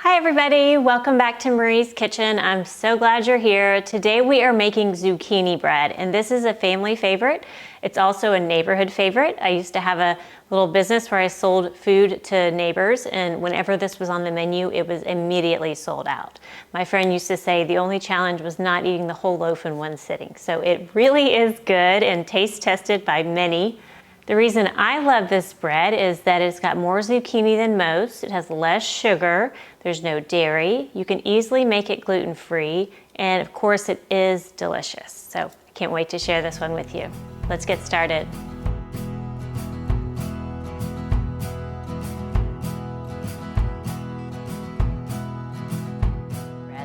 Hi everybody, welcome back to Marie's Kitchen. I'm so glad you're here. Today we are making zucchini bread, and this is a family favorite. It's also a neighborhood favorite. I used to have a little business where I sold food to neighbors, and whenever this was on the menu, it was immediately sold out. My friend used to say the only challenge was not eating the whole loaf in one sitting. So it really is good and taste tested by many. The reason I love this bread is that it's got more zucchini than most. It has less sugar. There's no dairy. You can easily make it gluten-free. And of course, it is delicious. So I can't wait to share this one with you. Let's get started.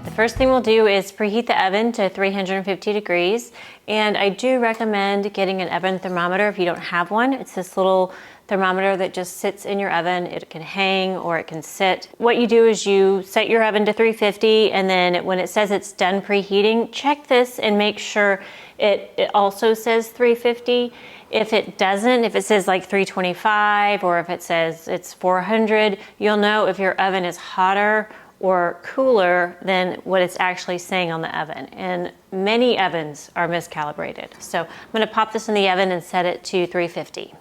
The first thing we'll do is preheat the oven to 350 degrees. And I do recommend getting an oven thermometer if you don't have one. It's this little thermometer that just sits in your oven. It can hang or it can sit. What you do is you set your oven to 350, and then when it says it's done preheating, check this and make sure it also says 350. If it doesn't, if it says like 325 or if it says it's 400, you'll know if your oven is hotter or cooler than what it's actually saying on the oven. And many ovens are miscalibrated. So I'm gonna pop this in the oven and set it to 350.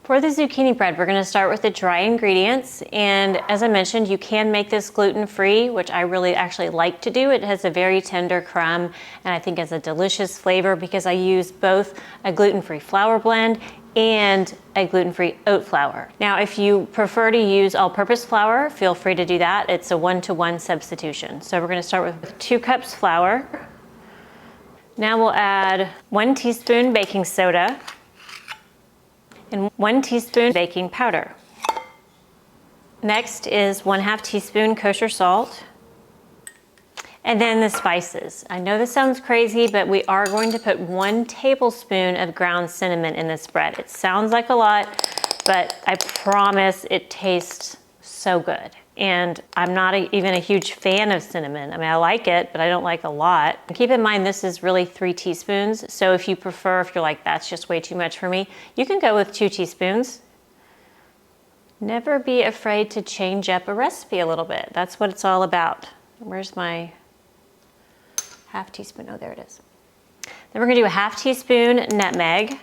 For the zucchini bread, we're gonna start with the dry ingredients. And as I mentioned, you can make this gluten-free, which I really actually like to do. It has a very tender crumb, and I think has a delicious flavor because I use both a gluten-free flour blend and a gluten-free oat flour. Now, if you prefer to use all-purpose flour, feel free to do that. It's a 1-to-1 substitution. So we're gonna start with 2 cups flour. Now we'll add 1 teaspoon baking soda and 1 teaspoon baking powder. Next is 1/2 teaspoon kosher salt. And then the spices. I know this sounds crazy, but we are going to put 1 tablespoon of ground cinnamon in this bread. It sounds like a lot, but I promise it tastes so good. And I'm not even a huge fan of cinnamon. I mean, I like it, but I don't like a lot. And keep in mind, this is really 3 teaspoons. So if you prefer, if you're like, that's just way too much for me, you can go with 2 teaspoons. Never be afraid to change up a recipe a little bit. That's what it's all about. Where's my 1/2 teaspoon? Oh, there it is. Then we're gonna do a 1/2 teaspoon nutmeg,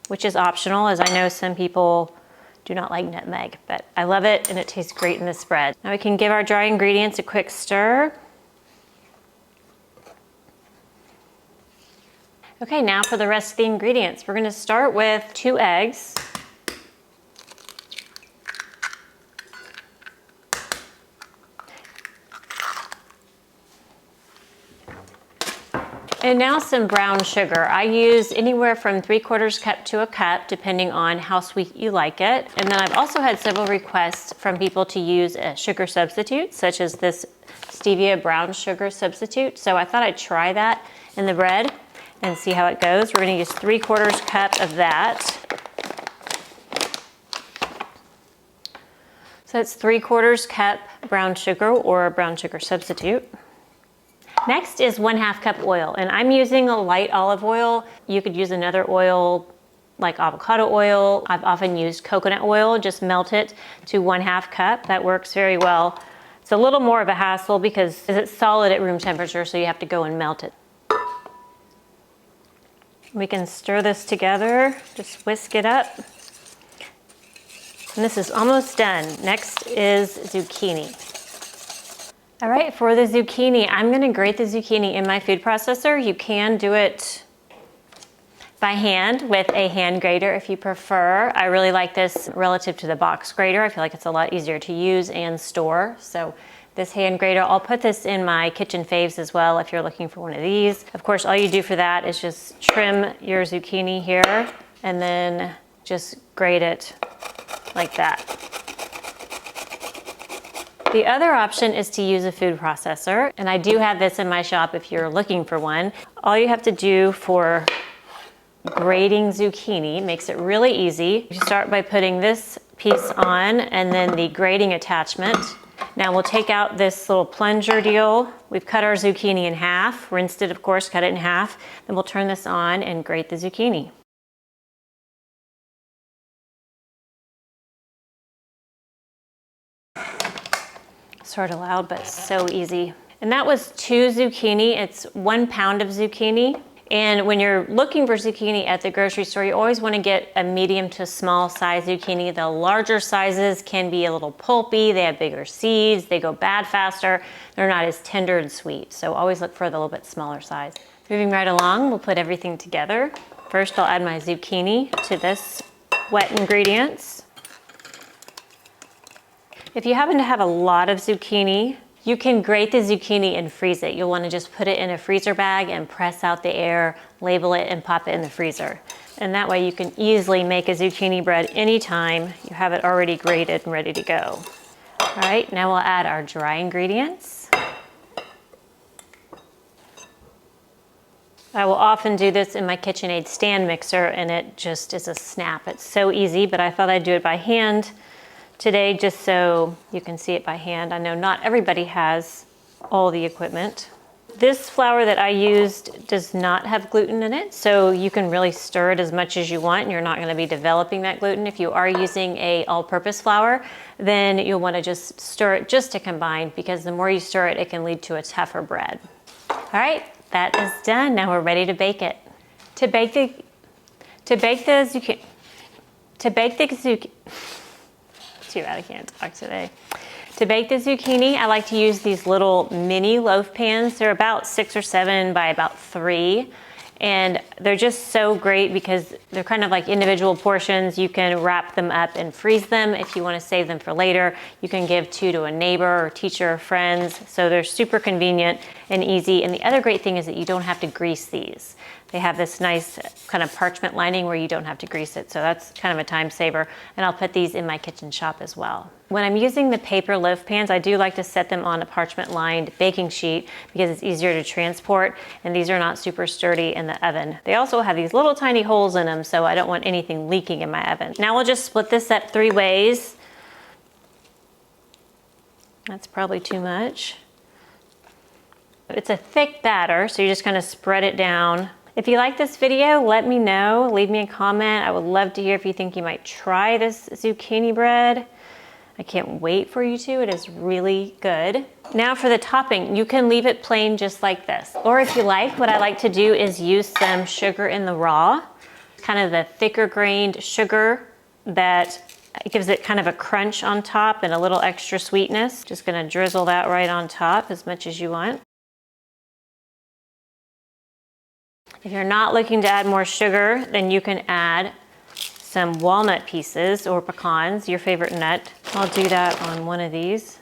which is optional, as I know some people do not like nutmeg, but I love it and it tastes great in this bread. Now we can give our dry ingredients a quick stir. Okay, now for the rest of the ingredients. We're gonna start with 2 eggs. And now some brown sugar. I use anywhere from 3/4 cup to a cup, depending on how sweet you like it. And then I've also had several requests from people to use a sugar substitute, such as this stevia brown sugar substitute. So I thought I'd try that in the bread and see how it goes. We're gonna use 3/4 cup of that. So that's 3/4 cup brown sugar or brown sugar substitute. Next is 1/2 cup oil, and I'm using a light olive oil. You could use another oil like avocado oil. I've often used coconut oil, just melt it to 1/2 cup. That works very well. It's a little more of a hassle because it's solid at room temperature, so you have to go and melt it. We can stir this together, just whisk it up. And this is almost done. Next is zucchini. All right, for the zucchini, I'm gonna grate the zucchini in my food processor. You can do it by hand with a hand grater if you prefer. I really like this relative to the box grater. I feel like it's a lot easier to use and store. So this hand grater, I'll put this in my kitchen faves as well if you're looking for one of these. Of course, all you do for that is just trim your zucchini here and then just grate it like that. The other option is to use a food processor, and I do have this in my shop if you're looking for one. All you have to do for grating zucchini makes it really easy. You start by putting this piece on and then the grating attachment. Now we'll take out this little plunger deal. We've cut our zucchini in half, rinsed it of course, cut it in half. Then we'll turn this on and grate the zucchini. Sort of loud, but so easy. And that was 2 zucchini. It's 1 pound of zucchini. And when you're looking for zucchini at the grocery store, you always want to get a medium to small size zucchini. The larger sizes can be a little pulpy, they have bigger seeds, they go bad faster, they're not as tender and sweet. So always look for the little bit smaller size. Moving right along, we'll put everything together. First, I'll add my zucchini to this wet ingredients. If you happen to have a lot of zucchini, you can grate the zucchini and freeze it. You'll want to just put it in a freezer bag and press out the air, label it, and pop it in the freezer. And that way you can easily make a zucchini bread anytime you have it already grated and ready to go. All right, now we'll add our dry ingredients. I will often do this in my KitchenAid stand mixer, and it just is a snap. It's so easy, but I thought I'd do it by hand today just so you can see it by hand. I know not everybody has all the equipment. This flour that I used does not have gluten in it, so you can really stir it as much as you want and you're not going to be developing that gluten. If you are using a all-purpose flour, then you'll want to just stir it just to combine, because the more you stir it, it can lead to a tougher bread. All right, that is done. Now we're ready to bake it. To bake the zucchini, I can't talk today. To bake the zucchini, I like to use these little mini loaf pans. They're about 6 or 7 by about 3. And they're just so great because they're kind of like individual portions. You can wrap them up and freeze them. If you want to save them for later, you can give 2 to a neighbor or teacher or friends. So they're super convenient and easy. And the other great thing is that you don't have to grease these. They have this nice kind of parchment lining where you don't have to grease it. So that's kind of a time saver. And I'll put these in my kitchen shop as well. When I'm using the paper loaf pans, I do like to set them on a parchment lined baking sheet because it's easier to transport, and these are not super sturdy in the oven. They also have these little tiny holes in them, so I don't want anything leaking in my oven. Now we'll just split this up 3 ways. That's probably too much. It's a thick batter, so you just kind of spread it down. If you like this video, let me know. Leave me a comment. I would love to hear if you think you might try this zucchini bread. I can't wait for you to. It is really good. Now for the topping, you can leave it plain just like this. Or if you like, what I like to do is use some sugar in the raw, kind of the thicker grained sugar that gives it kind of a crunch on top and a little extra sweetness. Just gonna drizzle that right on top as much as you want. If you're not looking to add more sugar, then you can add some walnut pieces or pecans, your favorite nut. I'll do that on one of these.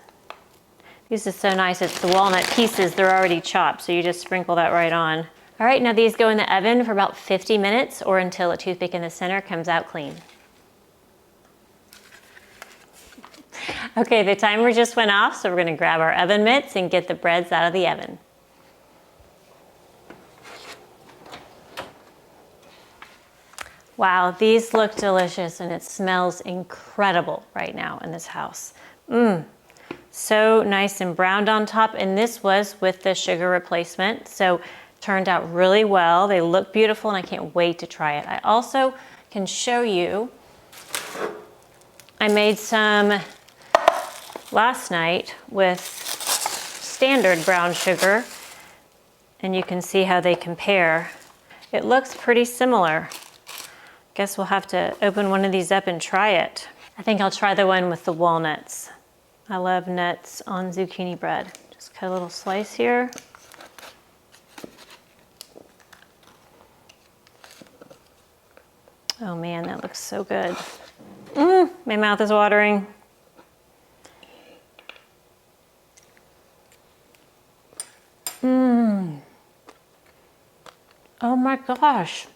This is so nice. It's the walnut pieces, they're already chopped, so you just sprinkle that right on. All right, now these go in the oven for about 50 minutes or until a toothpick in the center comes out clean. Okay, the timer just went off, so we're gonna grab our oven mitts and get the breads out of the oven. Wow, these look delicious and it smells incredible right now in this house. So nice and browned on top, and this was with the sugar replacement, so turned out really well. They look beautiful and I can't wait to try it. I also can show you, I made some last night with standard brown sugar, and you can see how they compare. It looks pretty similar. Guess we'll have to open one of these up and try it. I think I'll try the one with the walnuts. I love nuts on zucchini bread. Just cut a little slice here. Oh man, that looks so good. My mouth is watering. Oh my gosh.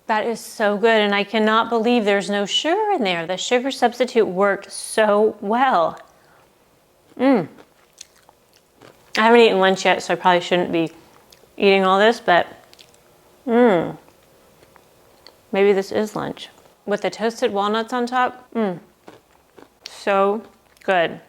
That is so good, and I cannot believe there's no sugar in there. The sugar substitute worked so well. I haven't eaten lunch yet, so I probably shouldn't be eating all this, but maybe this is lunch. With the toasted walnuts on top, so good.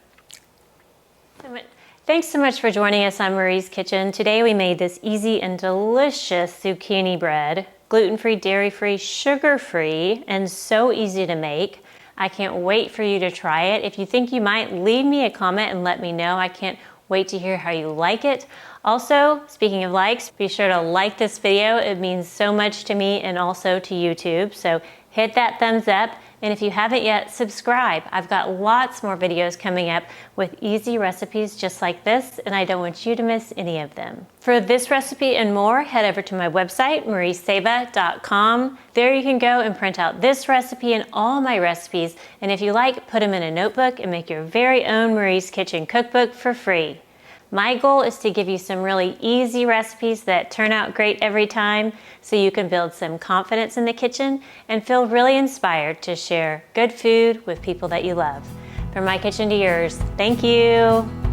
Thanks so much for joining us on Marie's Kitchen. Today we made this easy and delicious zucchini bread. Gluten-free, dairy-free, sugar-free, and so easy to make. I can't wait for you to try it. If you think you might, leave me a comment and let me know. I can't wait to hear how you like it. Also, speaking of likes, be sure to like this video. It means so much to me and also to YouTube. So hit that thumbs up. And if you haven't yet, subscribe. I've got lots more videos coming up with easy recipes just like this, and I don't want you to miss any of them. For this recipe and more, head over to my website, marieseba.com. There you can go and print out this recipe and all my recipes. And if you like, put them in a notebook and make your very own Marie's Kitchen cookbook for free. My goal is to give you some really easy recipes that turn out great every time so you can build some confidence in the kitchen and feel really inspired to share good food with people that you love. From my kitchen to yours, thank you.